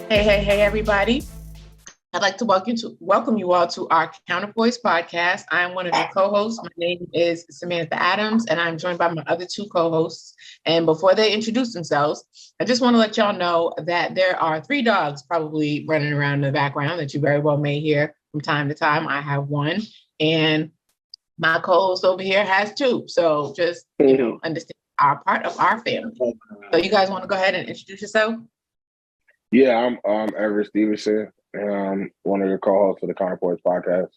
Hey, everybody. I'd like to welcome you all to our Counterpoise podcast. I'm one of your co-hosts. My name is Samantha Adams, and I'm joined by my other two co-hosts. And before they introduce themselves, I just want to let y'all know that there are three dogs probably running around in the background that you very well may hear from time to time. I have one, and my co-host over here has two. So just, understand our part of our family. So you guys want to go ahead and introduce yourself? Yeah, I'm Everett Stevenson, and I'm one of your co-hosts for the Counterpoise podcast.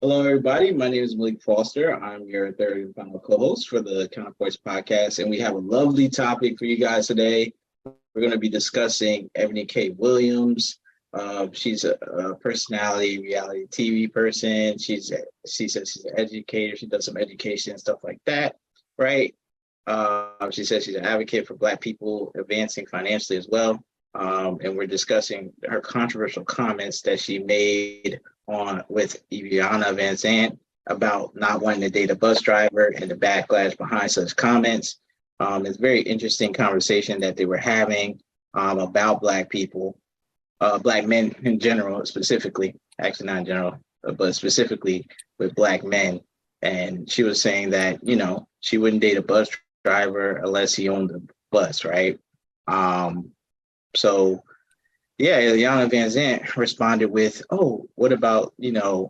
Hello, everybody. My name is Malik Foster. I'm your third and final co-host for the Counterpoise podcast, and we have a lovely topic for you guys today. We're going to be discussing Ebony K Williams. She's a personality, reality TV person. She says she's an educator. She does some education and stuff like that, right? She says she's an advocate for Black people advancing financially as well. And we're discussing her controversial comments that she made with Iyanla Vanzant about not wanting to date a bus driver and the backlash behind such comments. It's a very interesting conversation that they were having about Black people, Black men in general, specifically, actually not in general, but specifically with Black men. And she was saying that, she wouldn't date a bus driver unless he owned a bus, right? So, yeah, Iyanla Vanzant responded with, "Oh, what about the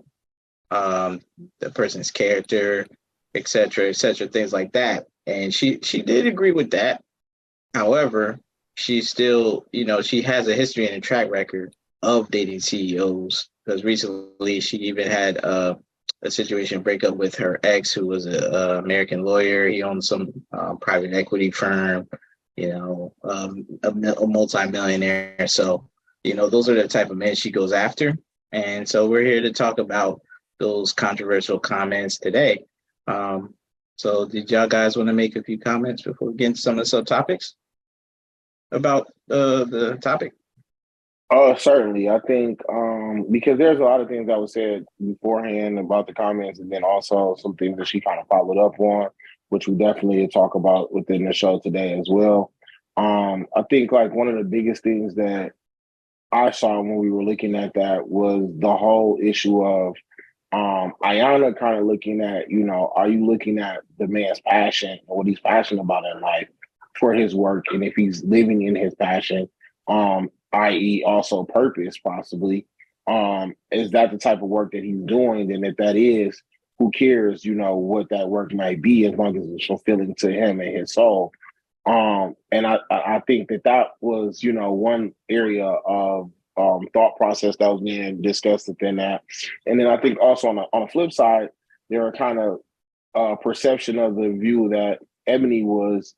person's character, et cetera, things like that." And she did agree with that. However, she still, she has a history and a track record of dating CEOs, because recently she even had a situation break up with her ex, who was an American lawyer. He owned some private equity firm. A multi-millionaire. So, those are the type of men she goes after. And so we're here to talk about those controversial comments today. So did y'all guys want to make a few comments before we get into some of the subtopics about the topic? Certainly. I think because there's a lot of things that was said beforehand about the comments, and then also some things that she kind of followed up on, which we definitely talk about within the show today as well. I think like one of the biggest things that I saw when we were looking at that was the whole issue of Iyanla kind of looking at, are you looking at the man's passion and what he's passionate about in life for his work, and if he's living in his passion, i.e. also purpose possibly, is that the type of work that he's doing? And if that is, who cares, what that work might be, as long as it's fulfilling to him and his soul. And I think that was, one area of thought process that was being discussed within that. And then I think also on the flip side, there are kind of perception of the view that Ebony was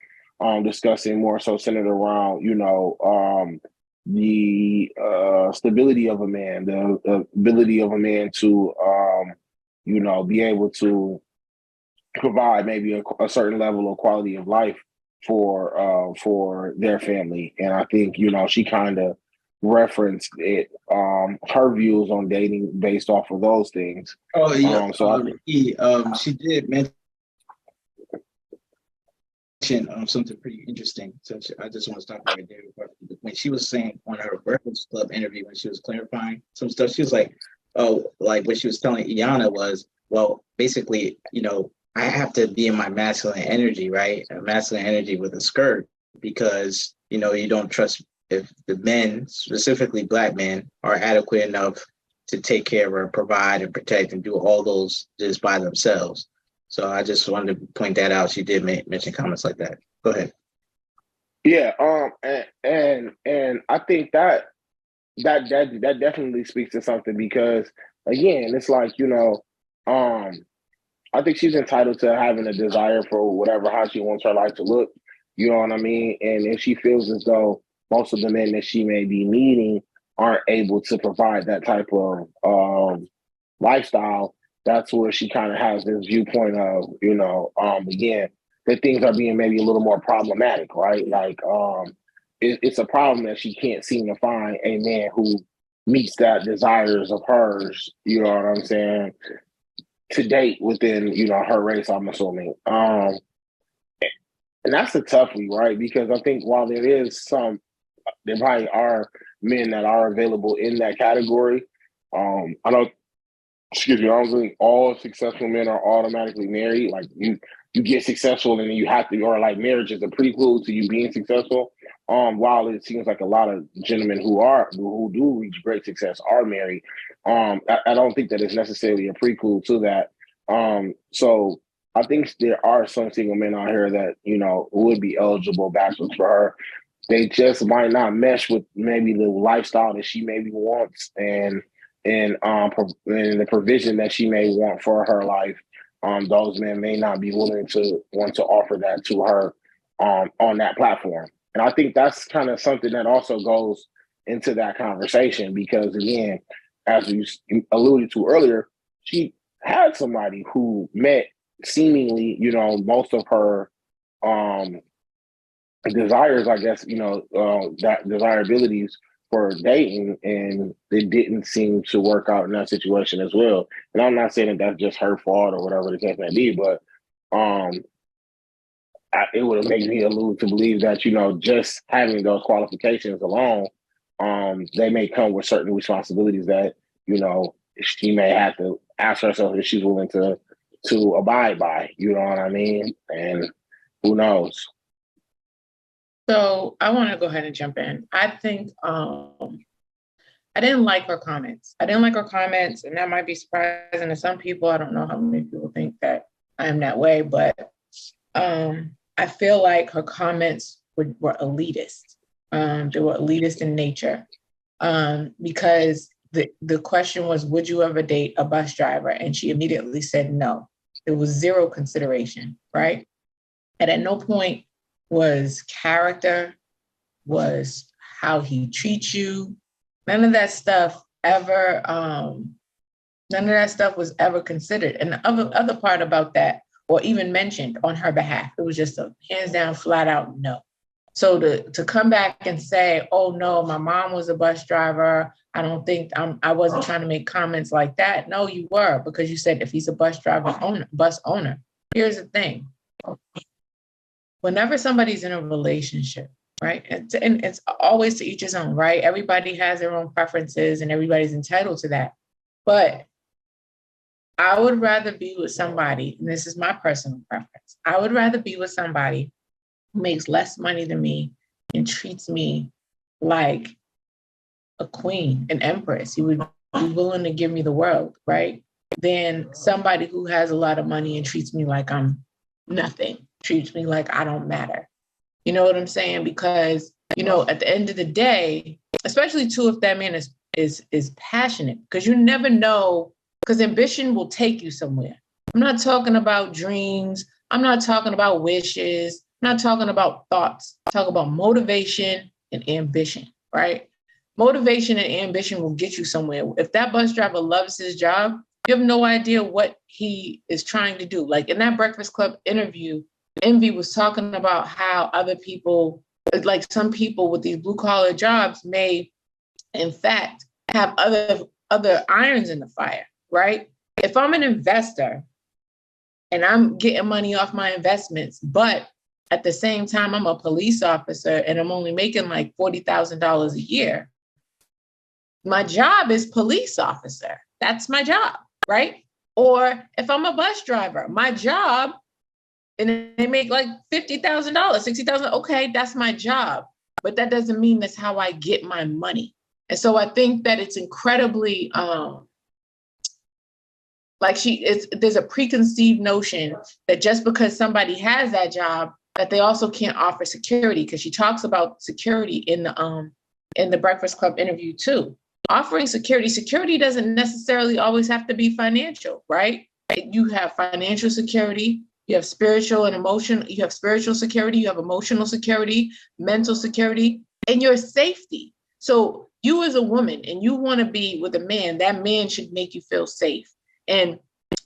discussing, more so centered around, the stability of a man, the ability of a man to, be able to provide maybe a certain level of quality of life for their family. And I think, she kind of referenced it, her views on dating based off of those things. Oh, yeah. She did mention something pretty interesting. So I just want to stop right there. When she was saying on her Breakfast Club interview, when she was clarifying some stuff, she was like, like what she was telling Iyanla was, well, basically, I have to be in my masculine energy, right? A masculine energy with a skirt, because, you don't trust if the men, specifically Black men, are adequate enough to take care of her, provide and protect and do all those just by themselves. So I just wanted to point that out. She did mention comments like that. Go ahead. Yeah. And I think that definitely speaks to something, because again, it's like, I think she's entitled to having a desire for whatever, how she wants her life to look. You know what I mean? And if she feels as though most of the men that she may be meeting aren't able to provide that type of lifestyle, that's where she kind of has this viewpoint of, again, that things are being maybe a little more problematic, right? Like, it's a problem that she can't seem to find a man who meets that desires of hers, you know what I'm saying, to date within, her race, I'm assuming. And that's a toughie, right? Because I think while there is some men that are available in that category. I don't think all successful men are automatically married. Like you get successful and then you have to, or like marriage is a prequel to you being successful. While it seems like a lot of gentlemen who do reach great success are married, I don't think that it's necessarily a prequel to that. So I think there are some single men out here that, would be eligible bachelors for her. They just might not mesh with maybe the lifestyle that she maybe wants and the provision that she may want for her life. Those men may not be willing to want to offer that to her on that platform. And I think that's kind of something that also goes into that conversation because, again, as you alluded to earlier, she had somebody who met seemingly, most of her desires, I guess, that desirabilities for dating, and it didn't seem to work out in that situation as well. And I'm not saying that that's just her fault or whatever the case may be, but it would have made me allude to believe that, just having those qualifications alone, they may come with certain responsibilities that, she may have to ask herself if she's willing to abide by, you know what I mean? And who knows? So I want to go ahead and jump in. I think I didn't like her comments. And that might be surprising to some people. I don't know how many people think that I am that way, but I feel like her comments were elitist. They were elitist in nature because the question was, would you ever date a bus driver? And she immediately said no. There was zero consideration, right? And at no point was character, was how he treats you. None of that stuff was ever considered. And the other part about that, or even mentioned on her behalf, it was just a hands down, flat out no. So to come back and say, oh no, my mom was a bus driver, I wasn't trying to make comments like that. No, you were, because you said if he's a bus owner. Here's the thing. Whenever somebody's in a relationship, right? And it's always to each his own, right? Everybody has their own preferences and everybody's entitled to that. But I would rather be with somebody, and this is my personal preference, I would rather be with somebody who makes less money than me and treats me like a queen, an empress. He would be willing to give me the world, right? Than somebody who has a lot of money and treats me like I'm nothing. Treats me like I don't matter. You know what I'm saying? Because, at the end of the day, especially too, if that man is passionate, because you never know, because ambition will take you somewhere. I'm not talking about dreams. I'm not talking about wishes. I'm not talking about thoughts. I'm talking about motivation and ambition, right? Motivation and ambition will get you somewhere. If that bus driver loves his job, you have no idea what he is trying to do. Like in that Breakfast Club interview, Envy was talking about how other people, like some people with these blue collar jobs may, in fact, have other irons in the fire, right? If I'm an investor and I'm getting money off my investments, but at the same time, I'm a police officer and I'm only making like $40,000 a year, my job is police officer. That's my job, right? Or if I'm a bus driver, my job, and they make like $50,000, $60,000. Okay, that's my job. But that doesn't mean that's how I get my money. And so I think that it's incredibly, there's a preconceived notion that just because somebody has that job, that they also can't offer security, because she talks about security in the Breakfast Club interview too. Offering security doesn't necessarily always have to be financial, right? You have financial security. You have spiritual and emotion. You have spiritual security. You have emotional security, mental security, and your safety. So you as a woman and you want to be with a man, that man should make you feel safe. And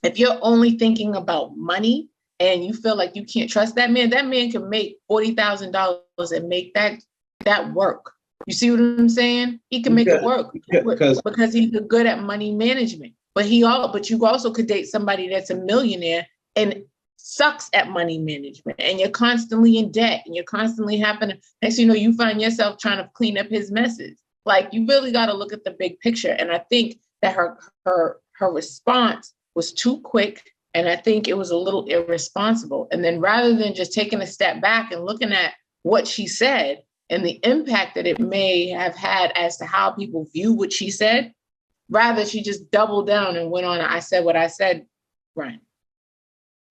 if you're only thinking about money and you feel like you can't trust that man can make $40,000 and make that work. You see what I'm saying? He can make it work because he's good at money management. But you also could date somebody that's a millionaire and sucks at money management and you're constantly in debt and you're constantly having to, next thing you know, you find yourself trying to clean up his messes. Like, you really got to look at the big picture. And I think that her response was too quick. And I think it was a little irresponsible. And then rather than just taking a step back and looking at what she said and the impact that it may have had as to how people view what she said, rather she just doubled down and went on, I said what I said, Brian.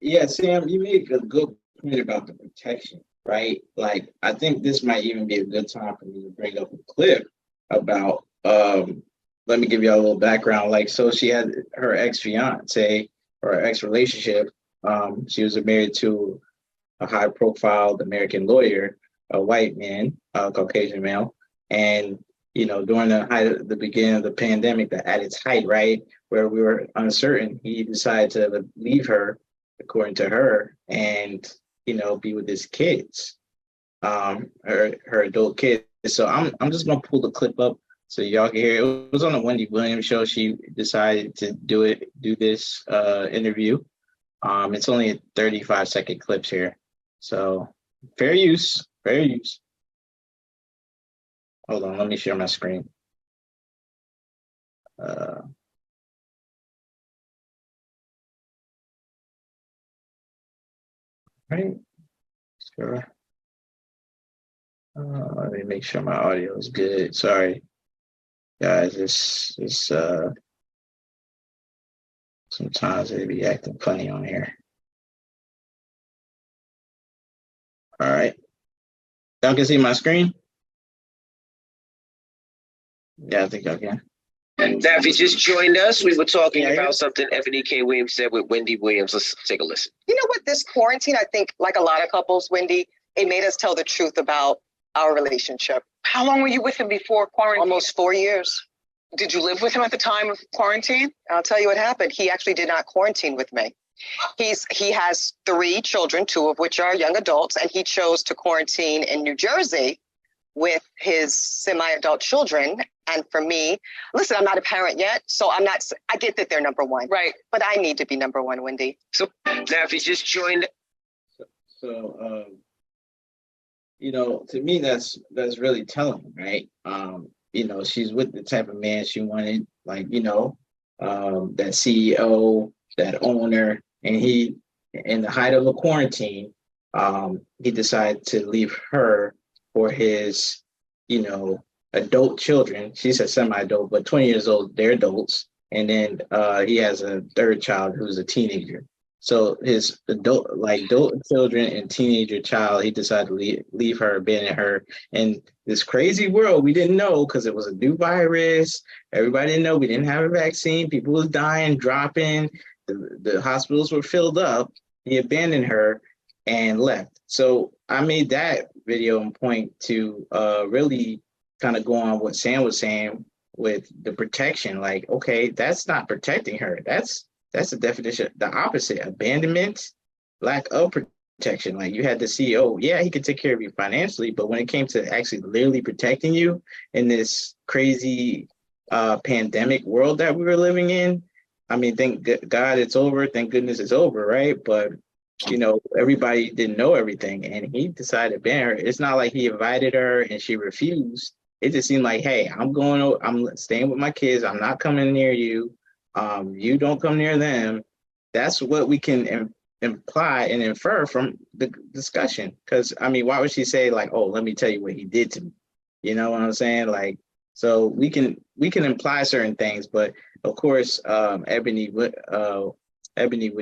Yeah, Sam, you made a good point about the protection, right? Like, I think this might even be a good time for me to bring up a clip about, let me give you a little background. Like, so she had her ex-fiance or ex-relationship. She was married to a high-profile American lawyer, a white man, a Caucasian male. And, you know, during the beginning of the pandemic, at its height, right, where we were uncertain, he decided to leave her, according to her, and, you know, be with his kids, her adult kids. So I'm just gonna pull the clip up so y'all can hear it. It was on the Wendy Williams show. She decided to do this interview. It's only a 35-second clips here. So fair use. Hold on, let me share my screen. Right, sure. Let me make sure my audio is good. Sorry, guys. It's sometimes they be acting funny on here. All right, y'all can see my screen. Yeah, I think I can. Now, if you just joined us, we were talking about something Ebony K Williams said with Wendy Williams. Let's take a listen. You know what? This quarantine, I think, like a lot of couples, Wendy, it made us tell the truth about our relationship. How long were you with him before quarantine? Almost 4 years. Did you live with him at the time of quarantine? I'll tell you what happened. He actually did not quarantine with me. He has 3 children, 2 of which are young adults, and he chose to quarantine in New Jersey with his semi-adult children. And for me, listen, I'm not a parent yet, so I get that they're number one. Right. But I need to be number one, Wendy. So now if you just joined. So you know, to me, that's really telling, right? You know, she's with the type of man she wanted, like, you know, that CEO, that owner, and he, in the height of a quarantine, he decided to leave her for his, you know, adult children. She said semi-adult, but 20 years old, they're adults. And then he has a 3rd child who's a teenager. So his adult children and teenager child, he decided to leave her, abandon her in this crazy world. We didn't know because it was a new virus. Everybody didn't know. We didn't have a vaccine. People was dying, dropping. The hospitals were filled up. He abandoned her and left. So I made that video and point to really kind of go on what Sam was saying with the protection. Like, okay, that's not protecting her. That's the definition, the opposite, abandonment, lack of protection. Like, you had the CEO, yeah, he could take care of you financially, but when it came to actually literally protecting you in this crazy pandemic world that we were living in, I mean, thank God it's over. Thank goodness it's over, right? But, you know, everybody didn't know everything, and he decided to ban her. It's not like he invited her and she refused. It just seemed like, hey, I'm staying with my kids. I'm not coming near you. You don't come near them. That's what we can imply and infer from the discussion. Because, I mean, why would she say, like, oh, let me tell you what he did to me? You know what I'm saying? Like, so we can imply certain things, but of course, Ebony would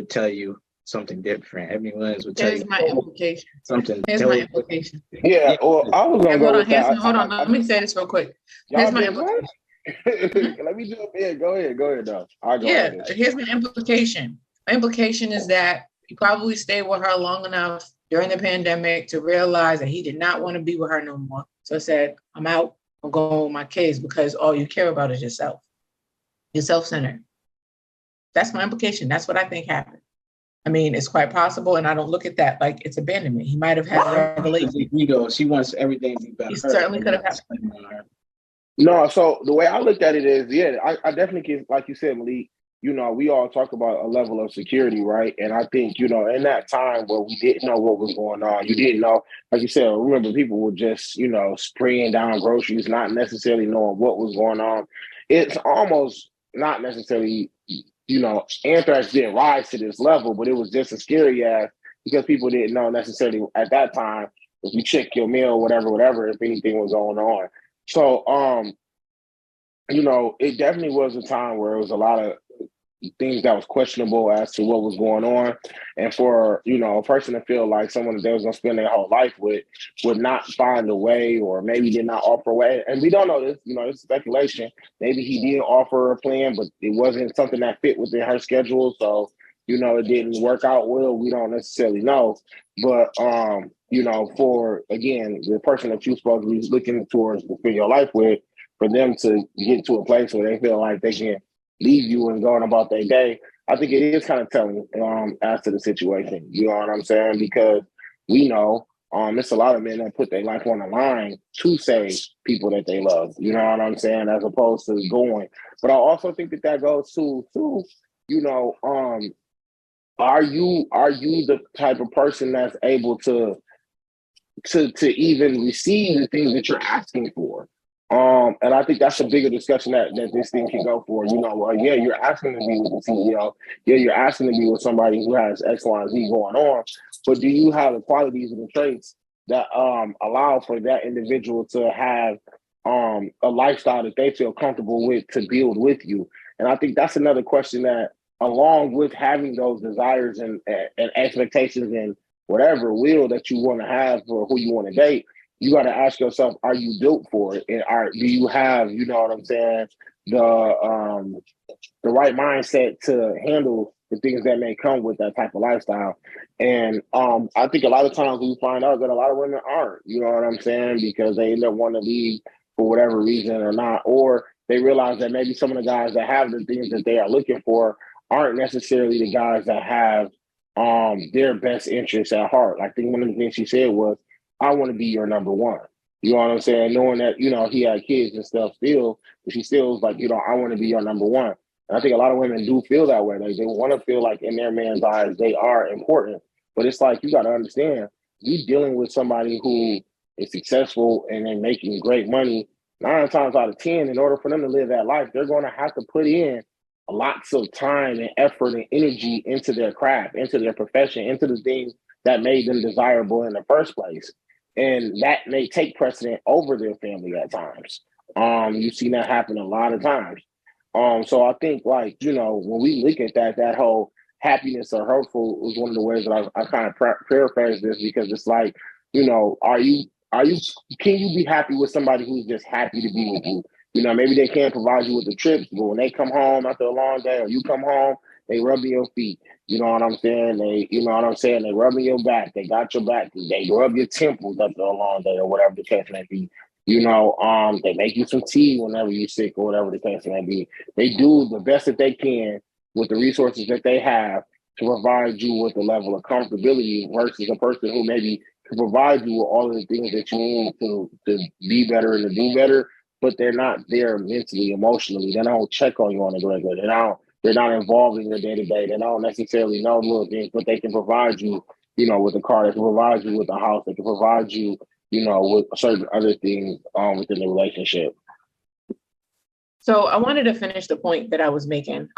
tell you something different. Ebony Williams would tell you my implication. Something. Here's my implication. Yeah, well, I was going to go hold on. Let me say this real quick. Here's my implication. Let me jump in. Go ahead, though. Here's my implication. My implication is that he probably stayed with her long enough during the pandemic to realize that he did not want to be with her no more. So I said, I'm out. I'm going with my kids because all you care about is yourself. You're self-centered. That's my implication. That's what I think happened. I mean, it's quite possible, and I don't look at that like it's abandonment. He might have had a revelation. Ego. She wants everything to be better. He certainly could have had. No, so the way I looked at it is, yeah, I definitely can, like you said, Malik, we all talk about a level of security, right? And I think, in that time where we didn't know what was going on, you didn't know, like you said, remember people were just, spraying down groceries, not necessarily knowing what was going on. It's almost not necessarily, anthrax didn't rise to this level, but it was just as scary as, because people didn't know necessarily at that time, if you check your mail, whatever, if anything was going on. So, it definitely was a time where it was a lot of things that was questionable as to what was going on. And for, a person to feel like someone that they was going to spend their whole life with would not find a way, or maybe did not offer a way. And we don't know this, it's speculation. Maybe he did offer a plan, but it wasn't something that fit within her schedule. So, it didn't work out well. We don't necessarily know. But, for, again, the person that you're supposed to be looking towards to spend your life with, for them to get to a place where they feel like they can leave you and going about their day, I think it is kind of telling as to the situation. You know what I'm saying? Because we know it's a lot of men that put their life on the line to save people that they love. You know what I'm saying? As opposed to going. But I also think that goes to are you the type of person that's able to even receive the things that you're asking for? And I think that's a bigger discussion that this thing can go for. Yeah, you're asking to be with the CEO. Yeah, you're asking to be with somebody who has X, Y, and Z going on. But do you have the qualities and the traits that allow for that individual to have a lifestyle that they feel comfortable with to build with you? And I think that's another question that, along with having those desires and expectations and whatever will that you want to have for who you want to date, you got to ask yourself, are you built for it? And do you have, the right mindset to handle the things that may come with that type of lifestyle? And I think a lot of times we find out that a lot of women aren't, you know what I'm saying? Because they end up wanting to leave for whatever reason or not, or they realize that maybe some of the guys that have the things that they are looking for aren't necessarily the guys that have their best interests at heart. I think one of the things she said was, I want to be your number one. You know what I'm saying? Knowing that, he had kids and stuff still, but she still was like, I want to be your number one. And I think a lot of women do feel that way. Like, they want to feel like in their man's eyes, they are important. But it's like, you got to understand, you dealing with somebody who is successful and they're making great money, 9 times out of 10, in order for them to live that life, they're going to have to put in lots of time and effort and energy into their craft, into their profession, into the things that made them desirable in the first place. And that may take precedent over their family at times. You've seen that happen a lot of times. So I think, like, when we look at that whole happiness or hurtful was one of the ways that I kind of paraphrase this, because it's like, can you be happy with somebody who's just happy to be with you? Maybe they can't provide you with the trips, but when they come home after a long day, or you come home, they rubbing your feet. You know what I'm saying? They rubbing your back. They got your back. They rub your temples after a long day, or whatever the case may be. They make you some tea whenever you're sick, or whatever the case may be. They do the best that they can with the resources that they have to provide you with a level of comfortability, versus a person who maybe can provide you with all of the things that you need to be better and to do better, but they're not there mentally, emotionally. They don't check on you on a regular. They're not involved in your day-to-day. They don't necessarily know little things, but they can provide you, with a car. They can provide you with a house. They can provide you, with certain other things within the relationship. So I wanted to finish the point that I was making.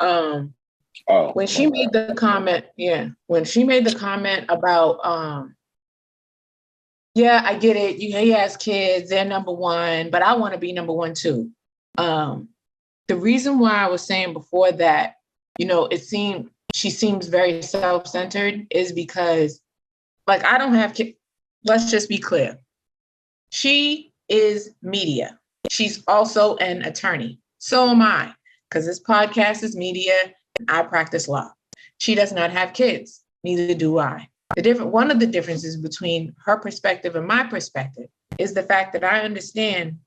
When she made the comment about, I get it. He has kids. They're number one, but I want to be number one too. The reason why I was saying before that, she seems very self-centered is because, like, I don't have kids. Let's just be clear. She is media. She's also an attorney. So am I, because this podcast is media and I practice law. She does not have kids. Neither do I. One of the differences between her perspective and my perspective is the fact that I understand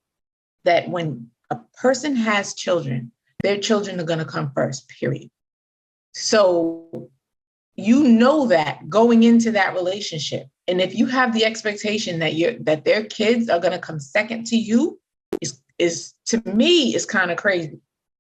that when a person has children, their children are going to come first, period. So that going into that relationship, and if you have the expectation that their kids are going to come second to you, is to me is kind of crazy.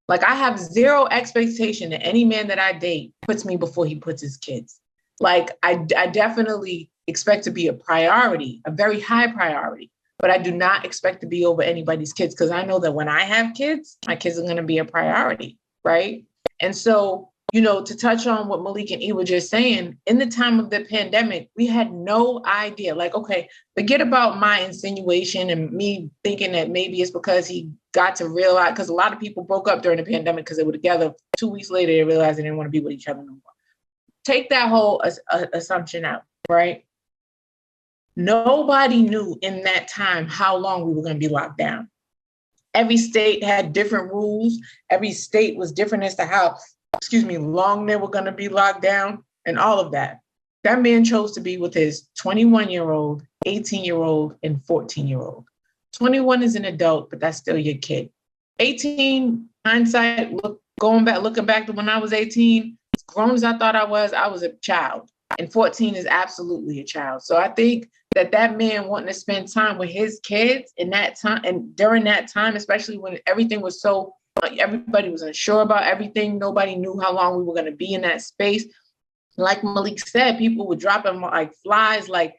Like, I have zero expectation that any man that I date puts me before he puts his kids. Like, I definitely expect to be a priority, a very high priority, but I do not expect to be over anybody's kids, because I know that when I have kids, my kids are going to be a priority, right? And so, you know, to touch on what Malik and E were just saying, in the time of the pandemic, we had no idea. Like, okay, forget about my insinuation and me thinking that maybe it's because he got to realize, because a lot of people broke up during the pandemic because they were together. 2 weeks later, they realized they didn't want to be with each other no more. Take that whole assumption out, right? Nobody knew in that time how long we were going to be locked down. Every state had different rules. Every state was different as to how, long they were going to be locked down and all of that. That man chose to be with his 21-year-old, 18-year-old, and 14-year-old. 21 is an adult, but that's still your kid. 18, hindsight, looking back to when I was 18, as grown as I thought I was a child. And 14 is absolutely a child. So I think that man wanting to spend time with his kids in that time, and during that time, especially when everything was so, everybody was unsure about everything. Nobody knew how long we were going to be in that space. Like Malik said, people were dropping like flies. Like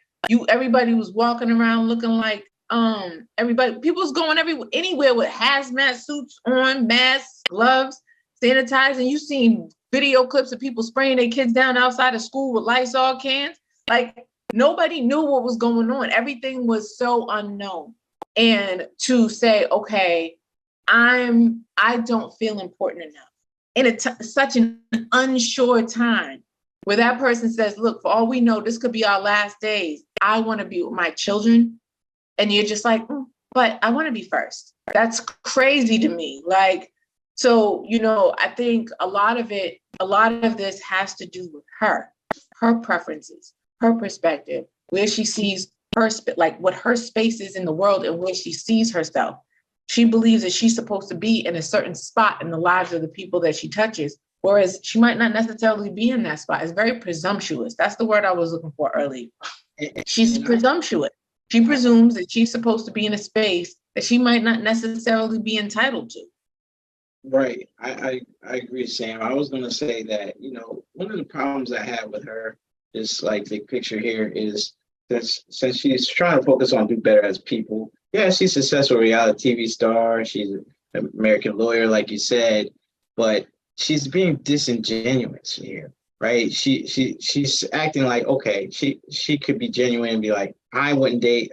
everybody was walking around looking like people was going anywhere with hazmat suits on, masks, gloves, sanitizing. You seen video clips of people spraying their kids down outside of school with Lysol cans. Like, nobody knew what was going on. Everything was so unknown. And to say, okay, I don't feel important enough in such an unsure time, where that person says, look, for all we know, this could be our last days. I want to be with my children. And you're just like, but I want to be first. That's crazy to me. Like, so, you know, I think a lot of this has to do with her preferences, her perspective, where she sees what her space is in the world and where she sees herself. She believes that she's supposed to be in a certain spot in the lives of the people that she touches, whereas she might not necessarily be in that spot. It's very presumptuous. That's the word I was looking for earlier. She's presumptuous. She presumes that she's supposed to be in a space that she might not necessarily be entitled to. Right. I agree, Sam. I was going to say that, you know, one of the problems I have with her is, like, big picture here is that since she's trying to focus on do better as people. Yeah, she's a successful reality TV star. She's an American lawyer, like you said, but she's being disingenuous here, right? She's acting like, okay, she could be genuine and be like, I wouldn't date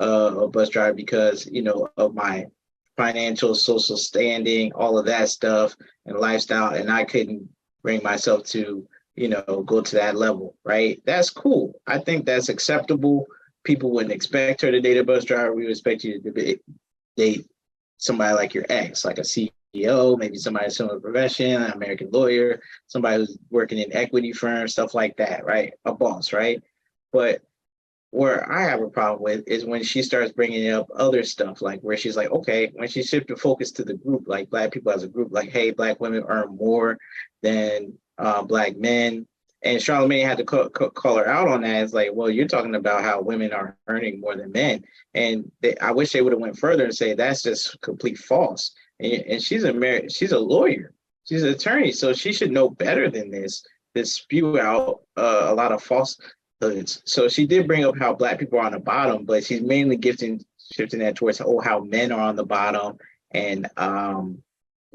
a bus driver because, you know, of my financial, social standing, all of that stuff and lifestyle, and I couldn't bring myself to, you know, go to that level, right? That's cool. I think that's acceptable. People wouldn't expect her to date a bus driver. We would expect you to date somebody like your ex, like a CEO, maybe somebody in a similar profession, an American lawyer, somebody who's working in equity firms, stuff like that, right? A boss, right? But where I have a problem with is when she starts bringing up other stuff, like where she's like, okay, when she shifted focus to the group, like Black people as a group, like, hey, Black women earn more than Black men. And Charlamagne had to call her out on that. It's like, well, you're talking about how women are earning more than men. And I wish they would have went further and say that's just complete false. And she's a lawyer. She's an attorney. So she should know better than this spew out a lot of falsehoods. So she did bring up how Black people are on the bottom, but she's mainly shifting that towards, how men are on the bottom. And,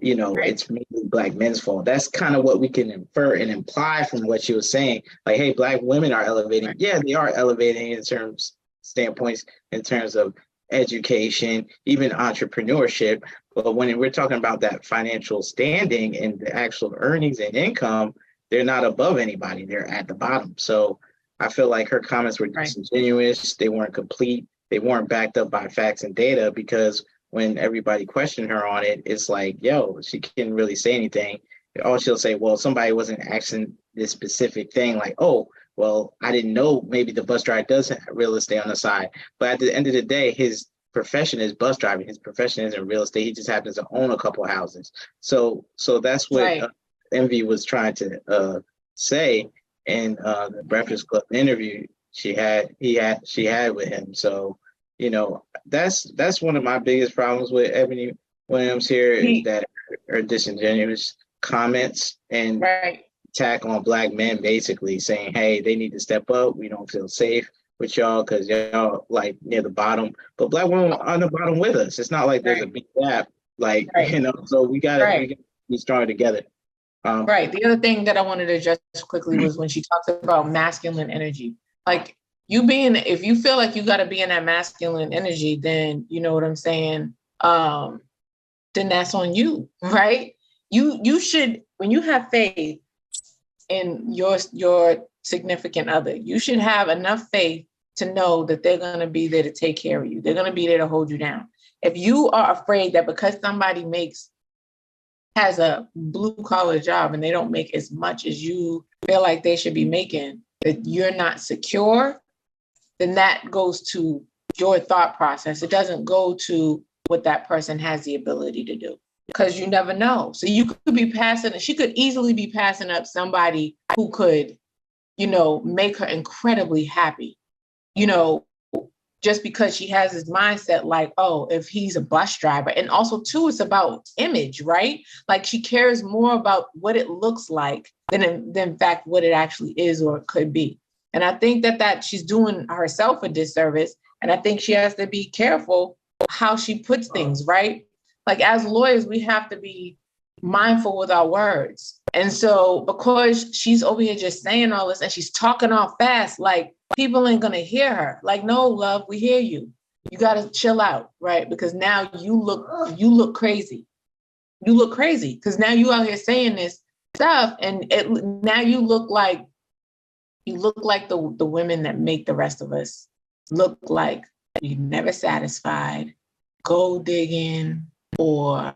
you know, it's mainly Black men's fault. That's kind of what we can infer and imply from what she was saying. Like, hey, Black women are elevating. Right. Yeah, they are elevating in terms of education, even entrepreneurship. But when we're talking about that financial standing and the actual earnings and income, they're not above anybody. They're at the bottom. So I feel like her comments were disingenuous. They weren't complete. They weren't backed up by facts and data, because when everybody questioned her on it, it's like, yo, she can't really say anything. All she'll say, well, somebody wasn't asking this specific thing, like, oh, well, I didn't know maybe the bus driver does have real estate on the side. But at the end of the day, his profession is bus driving. His profession isn't real estate. He just happens to own a couple houses. So that's what Envy was trying to say in the Breakfast Club interview she had with him. So, you know, that's one of my biggest problems with Ebony Williams here, is that or disingenuous comments and Right. attack on Black men, basically saying, hey, they need to step up. We don't feel safe with y'all because y'all like near the bottom. But Black women are on the bottom with us. It's not like there's a big gap, like, Right. so we gotta Right. be stronger together. Right. The other thing that I wanted to address quickly was when she talks about masculine energy. Like if you feel like you got to be in that masculine energy, then you know what I'm saying. Then that's on you, right? You should, when you have faith in your significant other, you should have enough faith to know that they're going to be there to take care of you. They're going to be there to hold you down. If you are afraid that because somebody has a blue collar job and they don't make as much as you feel like they should be making, that you're not secure, then that goes to your thought process. It doesn't go to what that person has the ability to do, because you never know. So she could easily be passing up somebody who could, make her incredibly happy, just because she has this mindset like, oh, if he's a bus driver. And also too, it's about image, right? Like she cares more about what it looks like than in fact what it actually is or could be. And I think that she's doing herself a disservice. And I think she has to be careful how she puts things, right? Like as lawyers, we have to be mindful with our words. And so because she's over here just saying all this and she's talking all fast, like people ain't going to hear her. Like, no, love, we hear you. You got to chill out, right? Because now you look crazy. You look crazy because now you out here saying this stuff and now you look like the women that make the rest of us look like you're never satisfied, gold digging, or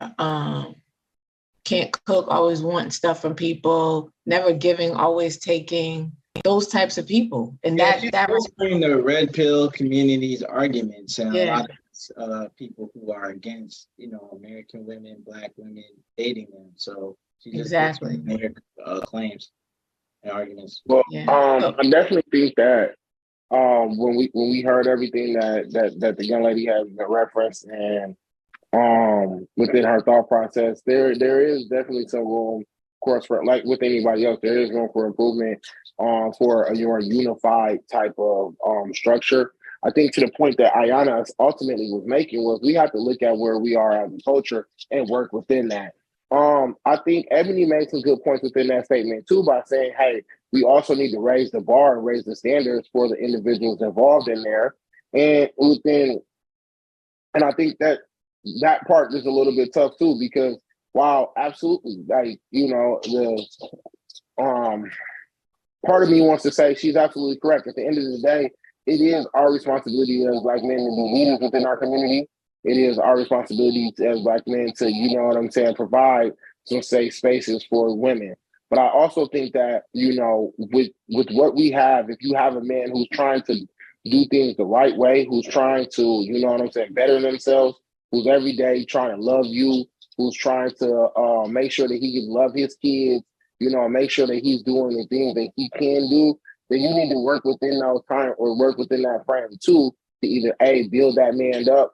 can't cook, always wanting stuff from people, never giving, always taking, those types of people. And that was the red pill community's arguments and a lot of people who are against, American women, Black women dating them. So she just exactly their claims and arguments. Well, I definitely think that when we heard everything that the young lady has referenced and within her thought process, there is definitely some room, of course, for like with anybody else, there is room for improvement for a more unified type of structure. I think to the point that Ayana ultimately was making was we have to look at where we are as a culture and work within that. I think Ebony made some good points within that statement too by saying, hey, we also need to raise the bar and raise the standards for the individuals involved in there. And I think that part is a little bit tough too, because while absolutely, like, the part of me wants to say she's absolutely correct. At the end of the day, it is our responsibility as Black men to be leaders within our community. It is our responsibility as Black men to, provide some safe spaces for women. But I also think that, with what we have, if you have a man who's trying to do things the right way, who's trying to, better themselves, who's every day trying to love you, who's trying to make sure that he can love his kids, make sure that he's doing the things that he can do, then you need to work within those time or work within that frame too, to either build that man up,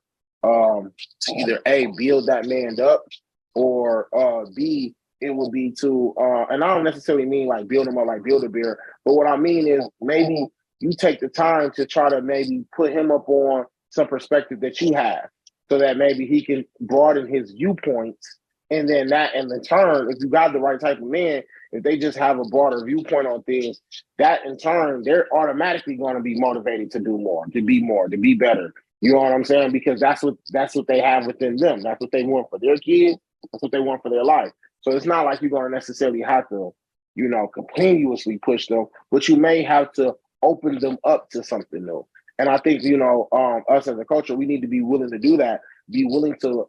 or B, it will be to, and I don't necessarily mean like build him up like build a bear, but what I mean is maybe you take the time to try to maybe put him up on some perspective that you have, so that maybe he can broaden his viewpoints. And then that, in turn, if you got the right type of man, if they just have a broader viewpoint on things, that in turn, they're automatically going to be motivated to do more, to be better. You know what I'm saying? Because that's what they have within them. That's what they want for their kids. That's what they want for their life. So it's not like you're going to necessarily have to, continuously push them, but you may have to open them up to something new. And I think, us as a culture, we need to be willing to do that, be willing to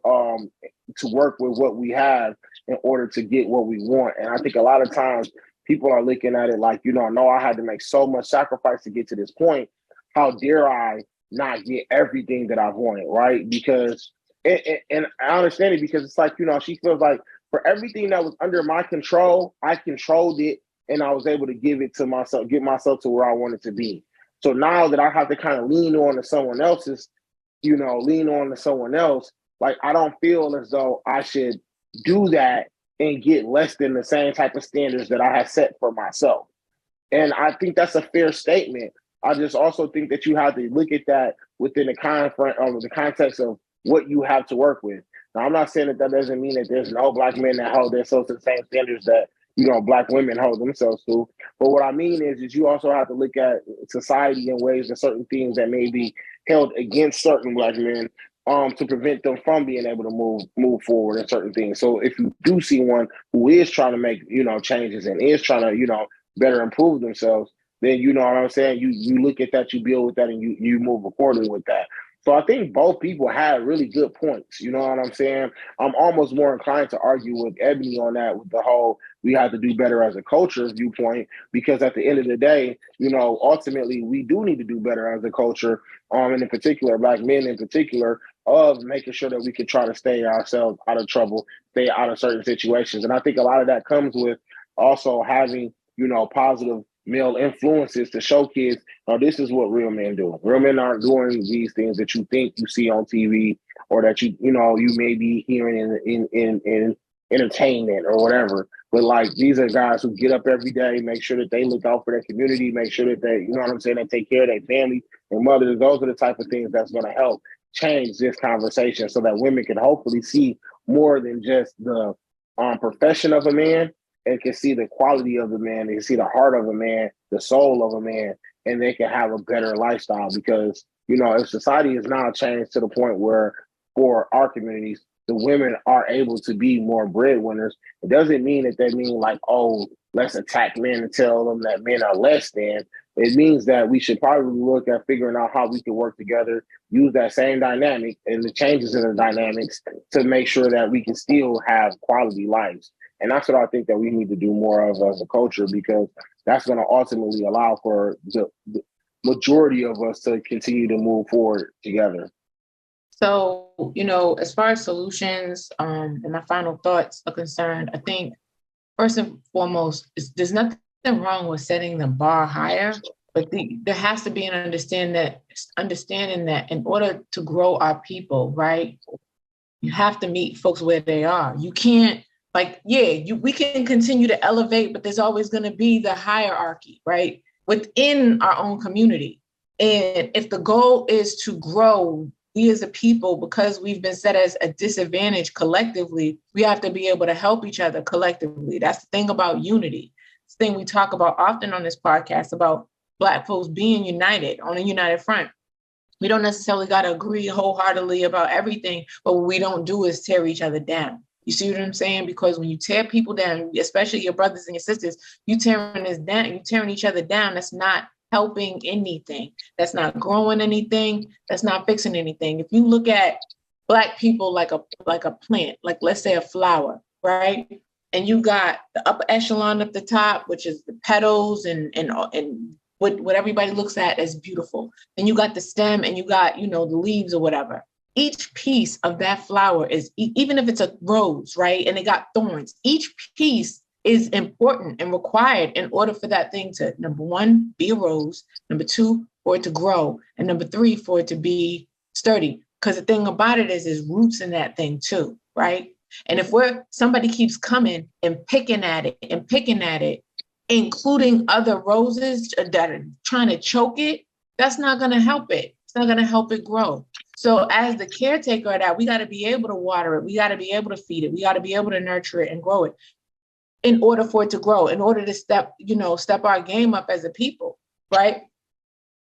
work with what we have in order to get what we want. And I think a lot of times people are looking at it like, no, I had to make so much sacrifice to get to this point. How dare I not get everything that I've wanted, right? Because, and I understand it, because it's like, she feels like for everything that was under my control, I controlled it and I was able to give it to myself, get myself to where I wanted to be. So now that I have to kind of lean on to someone else, like I don't feel as though I should, do that and get less than the same type of standards that I have set for myself. And I think that's a fair statement. I just also think that you have to look at that within the context of what you have to work with. Now, I'm not saying that doesn't mean that there's no Black men that hold themselves to the same standards that, Black women hold themselves to. But what I mean is you also have to look at society in ways that certain things that may be held against certain Black men to prevent them from being able to move forward in certain things. So if you do see one who is trying to make, changes and is trying to, better improve themselves, then you know what I'm saying? You look at that, you build with that, and you move accordingly with that. So I think both people had really good points. You know what I'm saying? I'm almost more inclined to argue with Ebony on that, with the whole we have to do better as a culture viewpoint, because at the end of the day, ultimately we do need to do better as a culture, and in particular, Black men in particular, of making sure that we can try to stay ourselves out of trouble, stay out of certain situations. And I think a lot of that comes with also having, positive male influences to show kids, this is what real men do. Real men aren't doing these things that you think you see on TV, or that you may be hearing in entertainment or whatever. But like, these are guys who get up every day, make sure that they look out for their community, make sure that they, they take care of their family and mothers. Those are the type of things that's going to help change this conversation, so that women can hopefully see more than just the profession of a man, and can see the quality of a man, they can see the heart of a man, the soul of a man, and they can have a better lifestyle. Because, if society is now changed to the point where, for our communities, the women are able to be more breadwinners, it doesn't mean that they mean like, oh, let's attack men and tell them that men are less than. It means that we should probably look at figuring out how we can work together, use that same dynamic and the changes in the dynamics to make sure that we can still have quality lives. And that's what I think that we need to do more of as a culture, because that's going to ultimately allow for the majority of us to continue to move forward together. So, as far as solutions and my final thoughts are concerned, I think first and foremost, there's nothing wrong with setting the bar higher, but there has to be an understanding that in order to grow our people, right, you have to meet folks where they are. You can't, we can continue to elevate, but there's always going to be the hierarchy, right, within our own community. And if the goal is to grow, we as a people, because we've been set as a disadvantage collectively, we have to be able to help each other collectively. That's the thing about unity. It's the thing we talk about often on this podcast, about Black folks being united on a united front. We don't necessarily got to agree wholeheartedly about everything, but what we don't do is tear each other down. You see what I'm saying? Because when you tear people down, especially your brothers and your sisters, you tearing each other down. That's not helping anything. That's not growing anything. That's not fixing anything. If you look at Black people like a plant, like let's say a flower, right? And you got the upper echelon at the top, which is the petals and what everybody looks at as beautiful. Then you got the stem, and you got, the leaves or whatever. Each piece of that flower is, even if it's a rose, right, and it got thorns, each piece is important and required in order for that thing to, number one, be a rose, number two, for it to grow, and number three, for it to be sturdy. Because the thing about it is roots in that thing too, right? And if somebody keeps coming and picking at it, including other roses that are trying to choke it, that's not going to help it. It's not going to help it grow. So as the caretaker of that, we got to be able to water it. We got to be able to feed it. We got to be able to nurture it and grow it in order for it to grow, in order to step our game up as a people, right?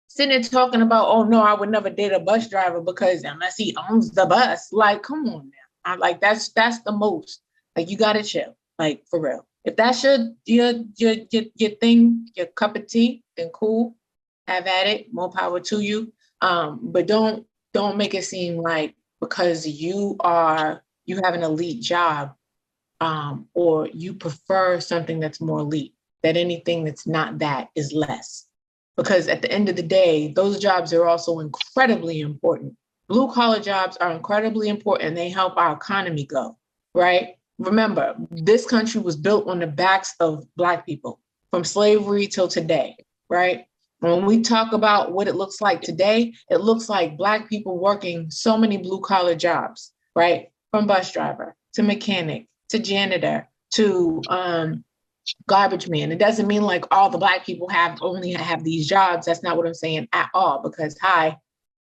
Sitting there talking about, oh no, I would never date a bus driver because unless he owns the bus. Like, come on now. That's the most. Like, you got to chill. Like, for real. If that's your thing, your cup of tea, then cool. Have at it. More power to you. But don't make it seem like because you have an elite job, or you prefer something that's more elite, that anything that's not that is less. Because at the end of the day, those jobs are also incredibly important. Blue collar jobs are incredibly important. They help our economy go, right? Remember, this country was built on the backs of Black people from slavery till today, right? When we talk about what it looks like today, it looks like Black people working so many blue collar jobs, right? From bus driver to mechanic to janitor to garbage man. It doesn't mean like all the Black people only have these jobs. That's not what I'm saying at all, because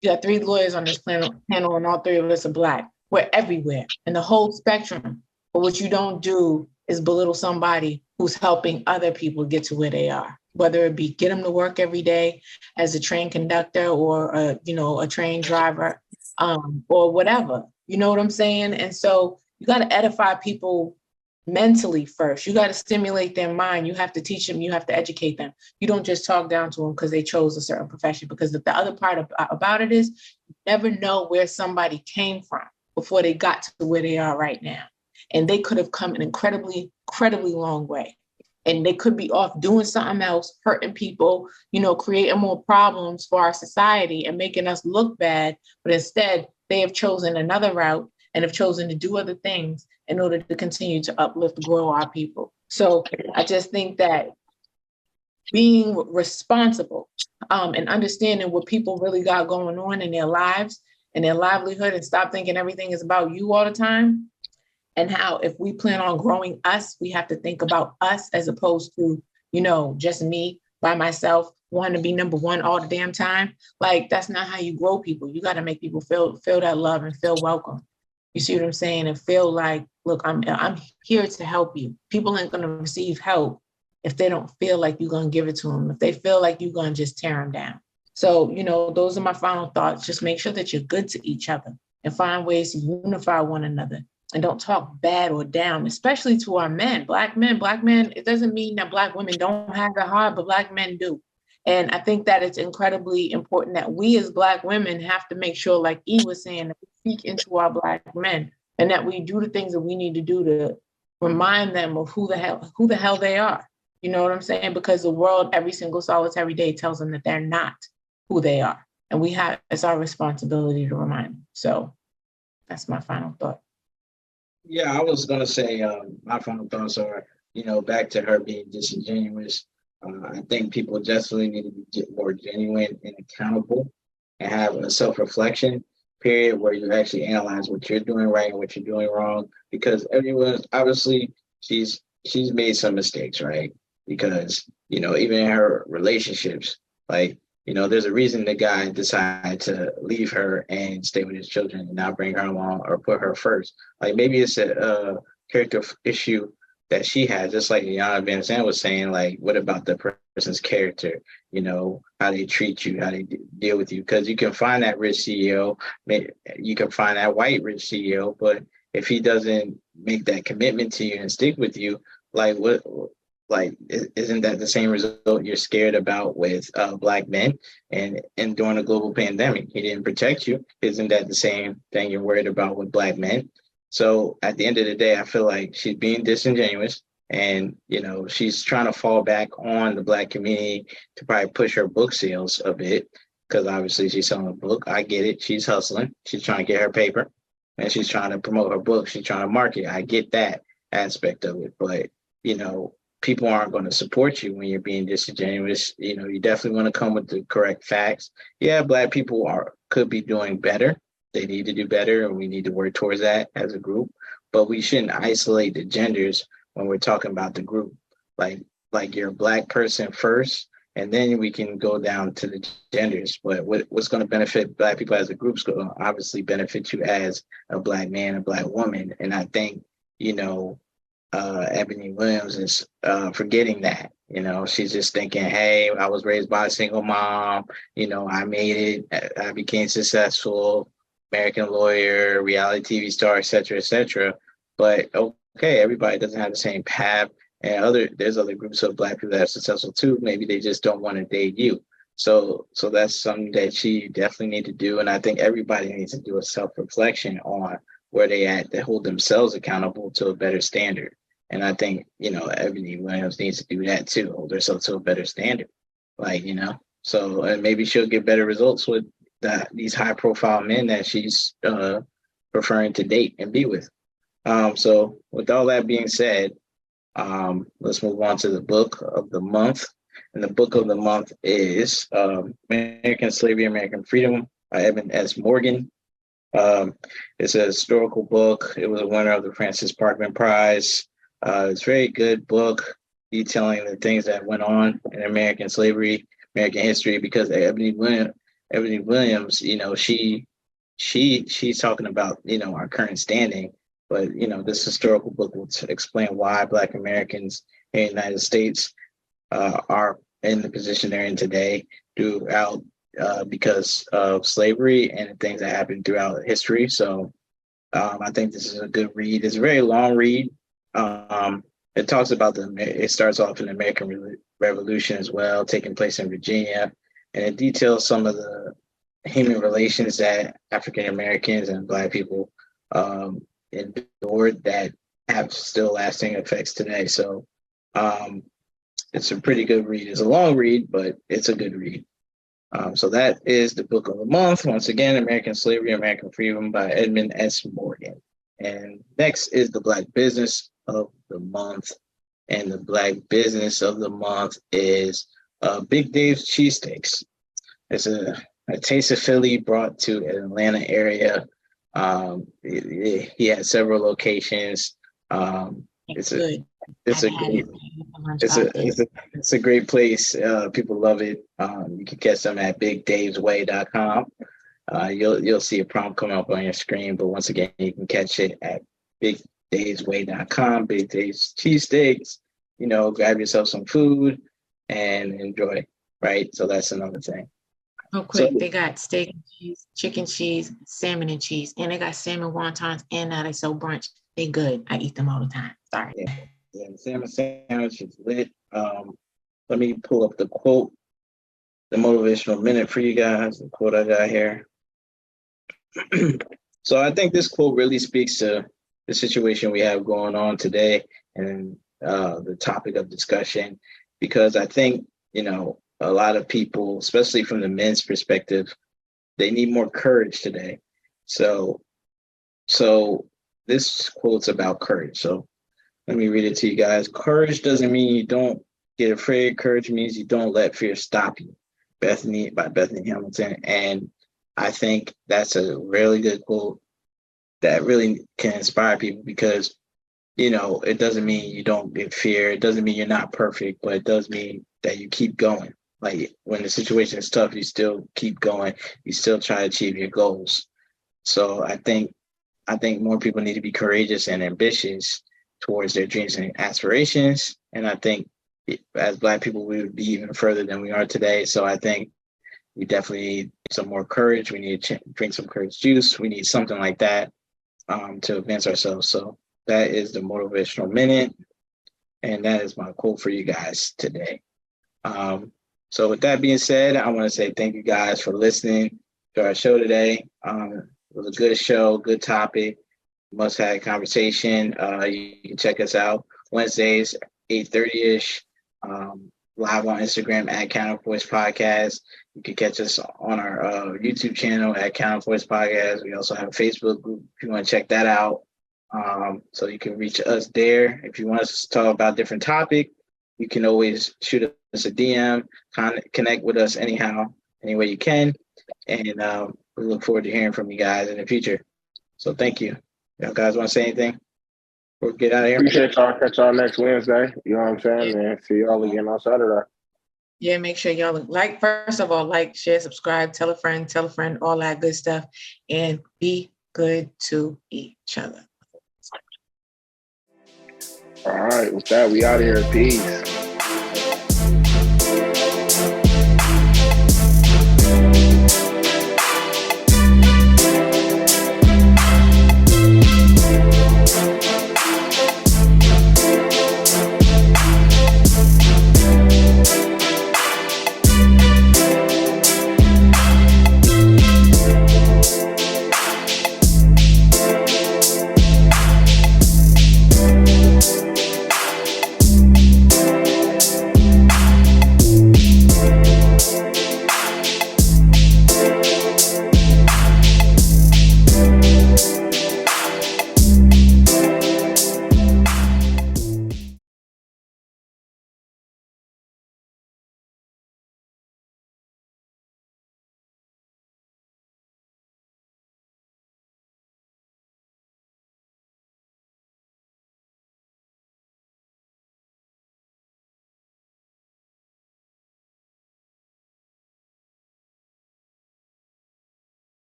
you got 3 lawyers on this panel and all 3 of us are Black. We're everywhere in the whole spectrum. But what you don't do is belittle somebody who's helping other people get to where they are, whether it be get them to work every day as a train conductor or a train driver, or whatever. You know what I'm saying? And so you got to edify people mentally first. You got to stimulate their mind. You have to teach them. You have to educate them. You don't just talk down to them because they chose a certain profession. Because the other part about it is you never know where somebody came from before they got to where they are right now. And they could have come an incredibly, incredibly long way. And they could be off doing something else, hurting people, creating more problems for our society and making us look bad. But instead, they have chosen another route and have chosen to do other things in order to continue to uplift, grow our people. So I just think that being responsible and understanding what people really got going on in their lives and their livelihood, and stop thinking everything is about you all the time. And how if we plan on growing us, we have to think about us as opposed to, just me by myself, wanting to be number one all the damn time. Like, that's not how you grow people. You got to make people feel that love and feel welcome. You see what I'm saying? And feel like, look, I'm here to help you. People ain't going to receive help if they don't feel like you're going to give it to them. If they feel like you're going to just tear them down. So, those are my final thoughts. Just make sure that you're good to each other and find ways to unify one another. And don't talk bad or down, especially to our men, Black men. It doesn't mean that Black women don't have it hard, but Black men do. And I think that it's incredibly important that we as Black women have to make sure, like E was saying, that we speak into our Black men and that we do the things that we need to do to remind them of who the hell they are. You know what I'm saying? Because the world every single solitary day tells them that they're not who they are. And it's our responsibility to remind them. So that's my final thought. Yeah, I was going to say my final thoughts are, back to her being disingenuous. I think people definitely need to get more genuine and accountable and have a self-reflection period where you actually analyze what you're doing right and what you're doing wrong. Because everyone, obviously, she's made some mistakes, right? Because, even in her relationships, like, there's a reason the guy decided to leave her and stay with his children and not bring her along or put her first. Like, maybe it's a character issue that she had, just like Yana Van Zandt was saying, like, what about the person's character? How they treat you, how they deal with you. Because you can find that rich CEO, you can find that white rich CEO, but if he doesn't make that commitment to you and stick with you, like, what? Like, isn't that the same result you're scared about with Black men? And during a global pandemic, he didn't protect you. Isn't that the same thing you're worried about with Black men? So at the end of the day, I feel like she's being disingenuous and, she's trying to fall back on the Black community to probably push her book sales a bit, because obviously she's selling a book. I get it. She's hustling. She's trying to get her paper and she's trying to promote her book. She's trying to market. I get that aspect of it. But, people aren't going to support you when you're being disingenuous. You definitely want to come with the correct facts. Yeah, Black people could be doing better. They need to do better, and we need to work towards that as a group. But we shouldn't isolate the genders when we're talking about the group. Like you're a Black person first, and then we can go down to the genders. But what's going to benefit Black people as a group is going to obviously benefit you as a Black man, a Black woman. And I think, Ebony Williams is forgetting that. She's just thinking, hey, I was raised by a single mom. I made it. I became successful, American lawyer, reality TV star, et cetera, But okay, everybody doesn't have the same path. And there's other groups of Black people that are successful too. Maybe they just don't want to date you. So that's something that she definitely need to do. And I think everybody needs to do a self-reflection on where they at to hold themselves accountable to a better standard. And I think, Ebony Williams needs to do that too, hold herself to a better standard. So and maybe she'll get better results with these high profile men that she's preferring to date and be with. So with all that being said, let's move on to the book of the month. And the book of the month is American Slavery, American Freedom by Evan S. Morgan. It's a historical book. It was a winner of the Francis Parkman Prize. It's a very good book detailing the things that went on in American slavery, American history, because Ebony Williams, she's talking about, our current standing, but, this historical book will explain why Black Americans in the United States are in the position they're in today throughout because of slavery and the things that happened throughout history. So I think this is a good read. It's a very long read. It talks about it starts off in the American Revolution as well, taking place in Virginia, and it details some of the human relations that African Americans and Black people endured that have still lasting effects today. So it's a pretty good read. It's a long read, but it's a good read. So that is the book of the month. Once again, American Slavery, American Freedom by Edmund S. Morgan. And next is the Black Business of the Month. And the Black Business of the Month is Big Dave's Cheesesteaks. It's a taste of Philly brought to an Atlanta area. He had several locations. It's a great place. People love it. You can catch them at bigdavesway.com. You'll see a prompt come up on your screen, but once again, you can catch it at bigdavesway.com. Big Dave's Cheesesteaks. Grab yourself some food and enjoy. Right. So that's another thing. Real quick, they got steak and cheese, chicken cheese, salmon and cheese, and they got salmon wontons, and now they sell brunch. They good. I eat them all the time. Sorry. Yeah, the salmon sandwich is lit. Let me pull up the quote, the motivational minute for you guys, the quote I got here. So I think this quote really speaks to the situation we have going on today and the topic of discussion, because I think, a lot of people, especially from the men's perspective, they need more courage today. So this quote's about courage. So let me read it to you guys. Courage doesn't mean you don't get afraid. Courage means you don't let fear stop you. Bethany by Bethany Hamilton. And I think that's a really good quote that really can inspire people, because, it doesn't mean you don't get fear. It doesn't mean you're not perfect, but it does mean that you keep going. Like when the situation is tough, you still keep going. You still try to achieve your goals. So I think more people need to be courageous and ambitious towards their dreams and aspirations. And I think as Black people, we would be even further than we are today. So I think we definitely need some more courage. We need to drink some courage juice. We need something like that to advance ourselves. So that is the motivational minute. And that is my quote for you guys today. So with that being said, I want to say thank you guys for listening to our show today. It was a good show, good topic, must-have conversation. You can check us out Wednesdays, 8:30-ish, live on Instagram at Countervoice Podcast. You can catch us on our YouTube channel at Countervoice Podcast. We also have a Facebook group if you want to check that out. So you can reach us there. If you want us to talk about a different topic, you can always shoot us a DM, connect with us anyhow, any way you can. And we look forward to hearing from you guys in the future. So thank you. Y'all guys want to say anything? We'll get out of here. Appreciate y'all. Catch y'all next Wednesday. You know what I'm saying? And see y'all again on Saturday. Yeah, make sure y'all first of all, like, share, subscribe, tell a friend, all that good stuff. And be good to each other. All right. With that, we out of here. Peace.